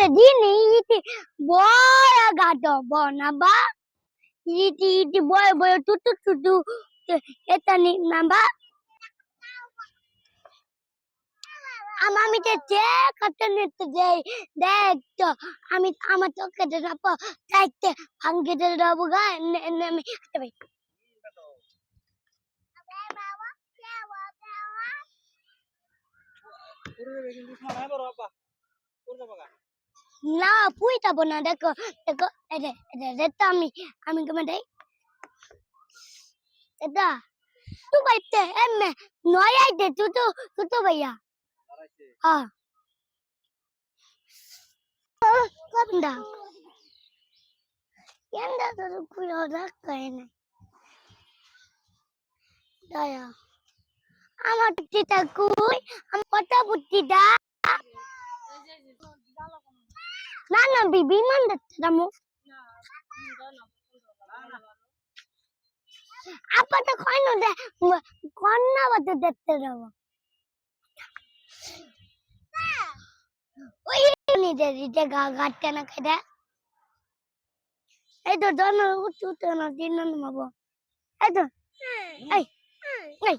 dini iti boya gado bonaba iti boya boya tutu etani namba আমি তো কাটতে নিতে যাই দেখ তো আমি আমার তো কেটে যাবো দেখতে আমি কেটে যাবো গা আমি ভাই না পুই যাবো না দেখো দেখো এটা আমি কেমন দেই এটা তুই বাইতে এমে নয় আইতে তুই তো ভাইয়া হ্যাঁ কোনটা ಎಂದ ಕುಳಿಯೋದ ಕೈನೆ ದಯಾ আমার টিটা কই আমি কথা বুঝছিটা না না বিমান দেখতাম আপা তো কই না দে কোন না বতে দেখতে যাব ওই নি দে দিতে গাটটা না খেদা এই তো দন উঠতে না দিন না মাবো এই তো এই এই